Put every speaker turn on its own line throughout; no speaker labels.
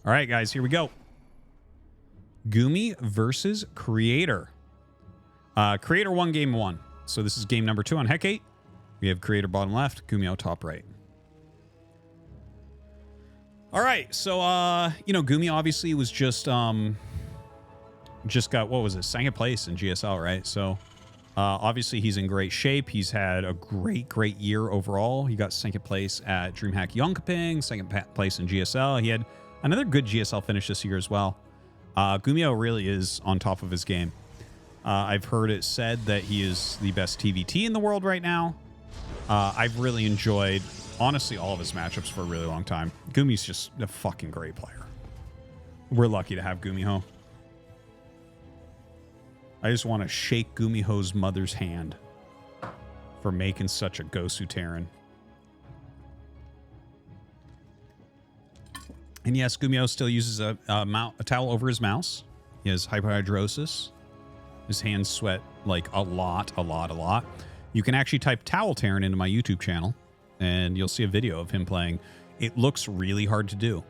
All right, guys, here we go. Gumi versus Creator. Creator won game 1. So this is game number 2 on Heck 8. We have Creator bottom left, Gumiho top right. All right, so, you know, Gumi obviously was just got, what was it, second place in GSL, right? So, obviously he's in great shape. He's had a great year overall. He got second place at DreamHack Jönköping, second place in GSL. He had another good GSL finish this year as well. Gumiho really is on top of his game. I've heard it said that he is the best TVT in the world right now. I've really enjoyed, honestly, all of his matchups for a really long time. Gumi's just a fucking great player. We're lucky to have Gumiho. I just want to shake Gumiho's mother's hand for making such a Gosu Terran. And yes, Gumiho still uses a towel over his mouse. He has hyperhidrosis. His hands sweat like a lot. You can actually type Towel Terran into my YouTube channel, and you'll see a video of him playing. It looks really hard to do.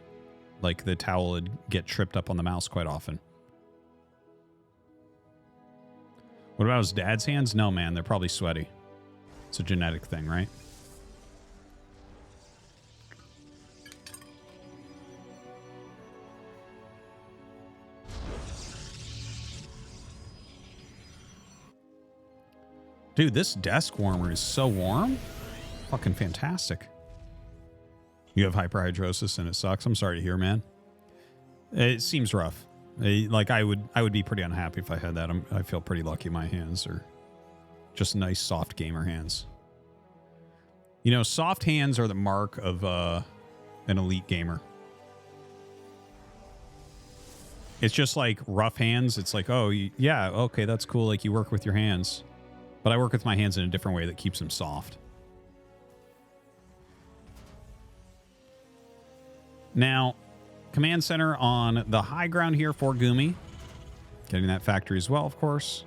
Like, the towel would get tripped up on the mouse quite often. What about his dad's hands? No, man, they're probably sweaty. It's a genetic thing, right? Dude, this desk warmer is so warm. Fucking fantastic. You have hyperhidrosis and it sucks. I'm sorry to hear, man. It seems rough. Like, I would be pretty unhappy if I had that. I feel pretty lucky my hands are just nice, soft gamer hands. You know, soft hands are the mark of an elite gamer. It's just like rough hands. It's like, oh, yeah, okay, that's cool. Like, you work with your hands. But I work with my hands in a different way that keeps them soft. Now, command center on the high ground here for Gumi. Getting that factory as well, of course.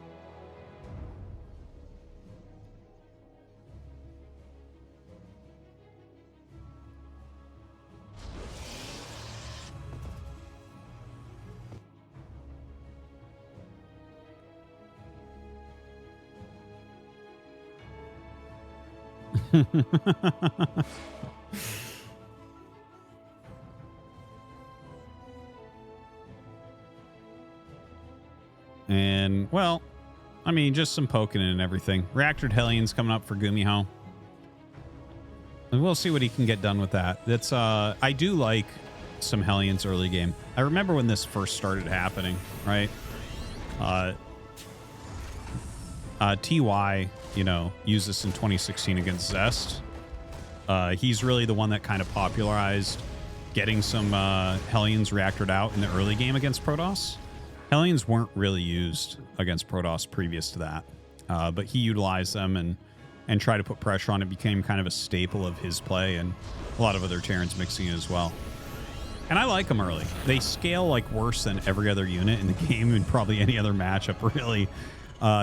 And, well, I mean, just some poking and everything. Reactored Hellions coming up for Gumiho. And we'll see what he can get done with that. That's, I do like some Hellions early game. I remember when this first started happening, right? TY, you know, used this in 2016 against Zest. He's really the one that kind of popularized getting some Hellions reactored out in the early game against Protoss. Hellions weren't really used against Protoss previous to that, but he utilized them and tried to put pressure on it. Became kind of a staple of his play, and a lot of other Terrans mixing it as well. And I like them early. They scale like worse than every other unit in the game and probably any other matchup, really.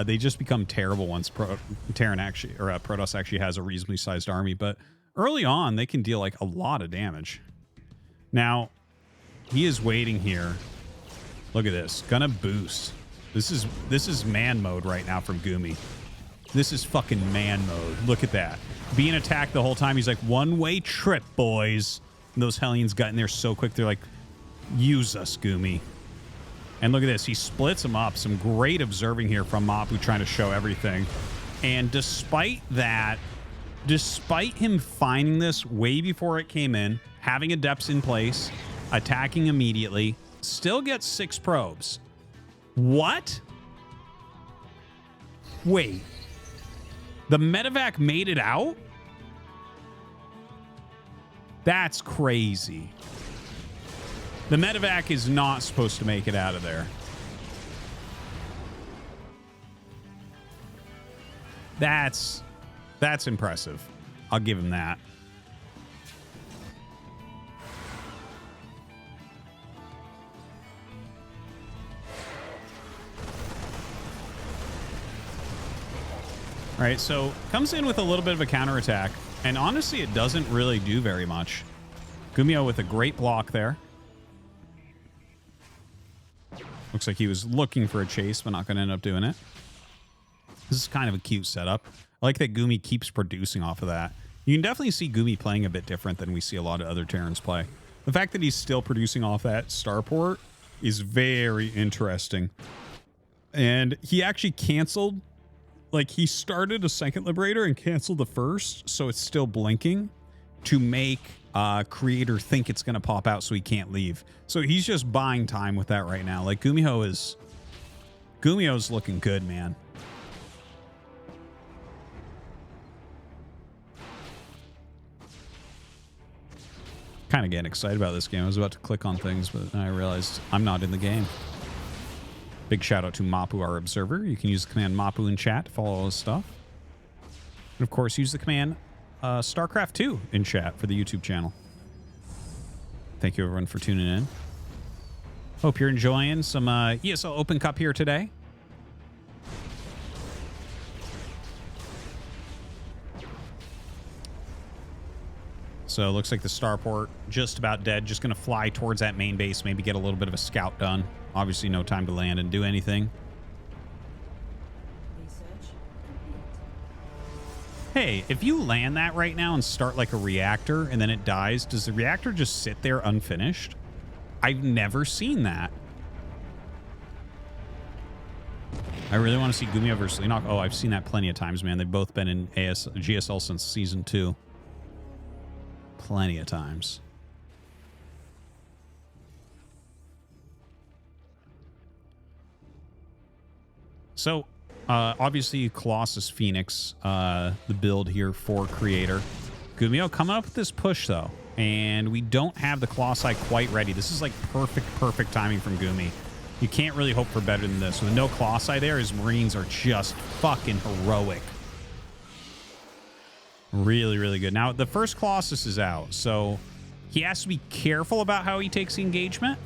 They just become terrible once Terran actually, or Protoss actually has a reasonably sized army, but early on, they can deal like a lot of damage. Now, he is waiting here. Look at this. Gonna boost. This is man mode right now from Gumi. This is fucking man mode. Look at that. Being attacked the whole time. He's like, one-way trip, boys. And those Hellions got in there so quick. They're like, use us, Gumi. And look at this. He splits them up. Some great observing here from Mapu trying to show everything. And despite that, despite him finding this way before it came in, having adepts in place, attacking immediately, still gets 6 probes. What? Wait. The medevac made it out? That's crazy. The medevac is not supposed to make it out of there. That's impressive. I'll give him that. All right, so comes in with a little bit of a counterattack, and honestly, it doesn't really do very much. Gumiho with a great block there. Looks like he was looking for a chase, but not going to end up doing it. This is kind of a cute setup. I like that Gumi keeps producing off of that. You can definitely see Gumi playing a bit different than we see a lot of other Terrans play. The fact that he's still producing off that starport is very interesting. And he actually canceled, like he started a second Liberator and canceled the first, so it's still blinking to make Creator think it's going to pop out so he can't leave. So he's just buying time with that right now. Like Gumiho's looking good, man. Kind of getting excited about this game. I was about to click on things, but I realized I'm not in the game. Big shout out to Mapu, our observer. You can use the command Mapu in chat to follow all his stuff. And of course, use the command StarCraft 2 in chat for the YouTube channel. Thank you everyone for tuning in. Hope you're enjoying some ESL Open Cup here today. So it looks like the starport just about dead. Just going to fly towards that main base, maybe get a little bit of a scout done. Obviously no time to land and do anything. Hey, if you land that right now and start like a reactor and then it dies, does the reactor just sit there unfinished? I've never seen that. I really want to see Gumiho versus Leenock. Oh, I've seen that plenty of times, man. They've both been in GSL since season 2. Plenty of times. So, obviously, Colossus Phoenix, the build here for Creator. Gumiho coming up with this push, though. And we don't have the Colossi quite ready. This is like perfect timing from Gumi. You can't really hope for better than this. With no Colossi there, his Marines are just fucking heroic. Really good. Now, the first Colossus is out, so he has to be careful about how he takes the engagement.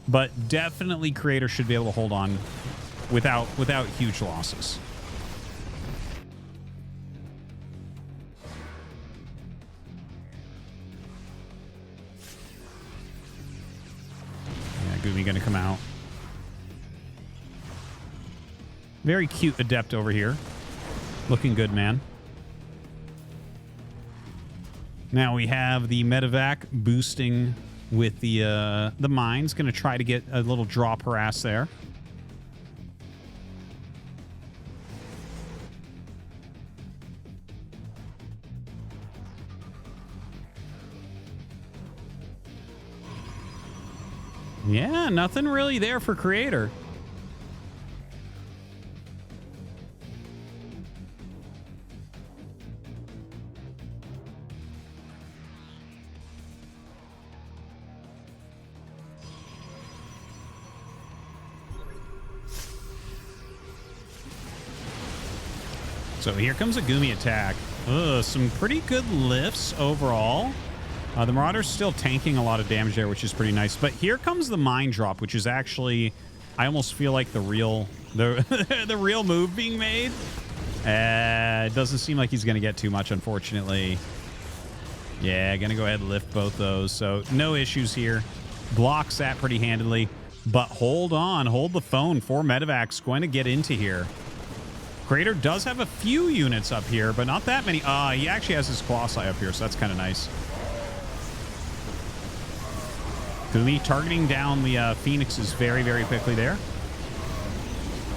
But definitely Creator should be able to hold on without huge losses. Yeah, Gumi gonna come out. Very cute Adept over here. Looking good, man. Now we have the medevac boosting with the mines. Going to try to get a little drop harass there. Yeah, nothing really there for Creator. So here comes a Gumi attack. Some pretty good lifts overall. The Marauder's still tanking a lot of damage there, which is pretty nice. But here comes the mine drop, which is actually, I almost feel like the real move being made. It doesn't seem like he's going to get too much, unfortunately. Yeah, going to go ahead and lift both those. So no issues here. Blocks that pretty handily. But hold on. Hold the phone. 4 medevac's going to get into here. Creator does have a few units up here, but not that many. He actually has his Colossi up here, so that's kind of nice. Gumi targeting down the Phoenixes very quickly there.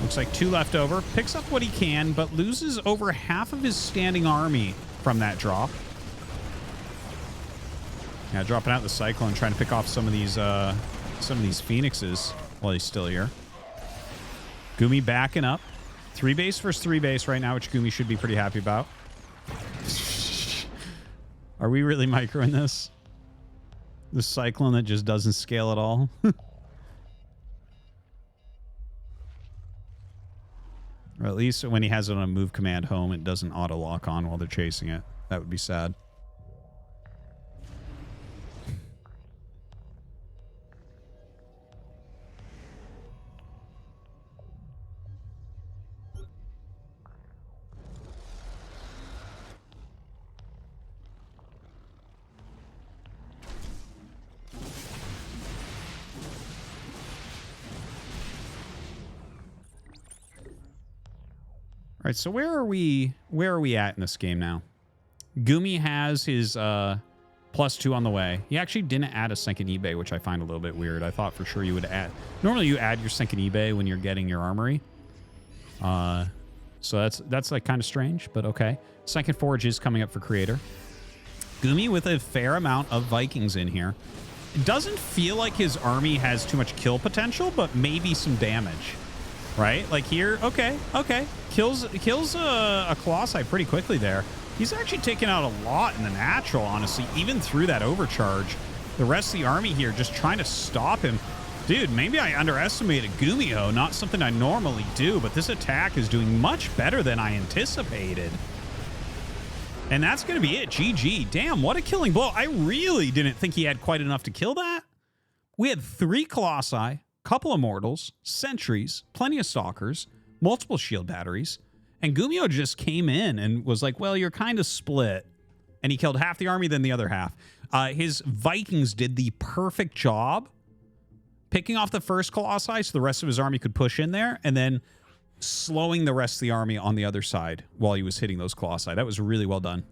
Looks like 2 left over. Picks up what he can, but loses over half of his standing army from that drop. Yeah, dropping out the Cyclone, trying to pick off some of these Phoenixes while he's still here. Gumi backing up. 3 base versus 3 base right now, which Gumi should be pretty happy about. Are we really microing this? The Cyclone that just doesn't scale at all. Or at least when he has it on a move command home, it doesn't auto lock on while they're chasing it. That would be sad. right, so where are we at in this game now? Gumi has his +2 on the way. He actually didn't add a Senkin eBay, which I find a little bit weird. I thought for sure you would add. Normally you add your Senkin eBay when you're getting your armory. So that's like kind of strange, but okay. Senkin Forge is coming up for creator. Gumi with a fair amount of Vikings in here. It doesn't feel like his army has too much kill potential, but maybe some damage, right? Like here, okay. Kills a Colossi pretty quickly there. He's actually taken out a lot in the natural, honestly, even through that overcharge. The rest of the army here just trying to stop him. Dude, maybe I underestimated Gumiho, not something I normally do, but this attack is doing much better than I anticipated. And that's going to be it. GG. Damn, what a killing blow. I really didn't think he had quite enough to kill that. We had 3 Colossi, couple Immortals, Sentries, plenty of Stalkers, multiple shield batteries, and Gumiho just came in and was like, well, you're kind of split. And he killed half the army, then the other half. His Vikings did the perfect job picking off the first Colossi so the rest of his army could push in there, and then slowing the rest of the army on the other side while he was hitting those Colossi. That was really well done.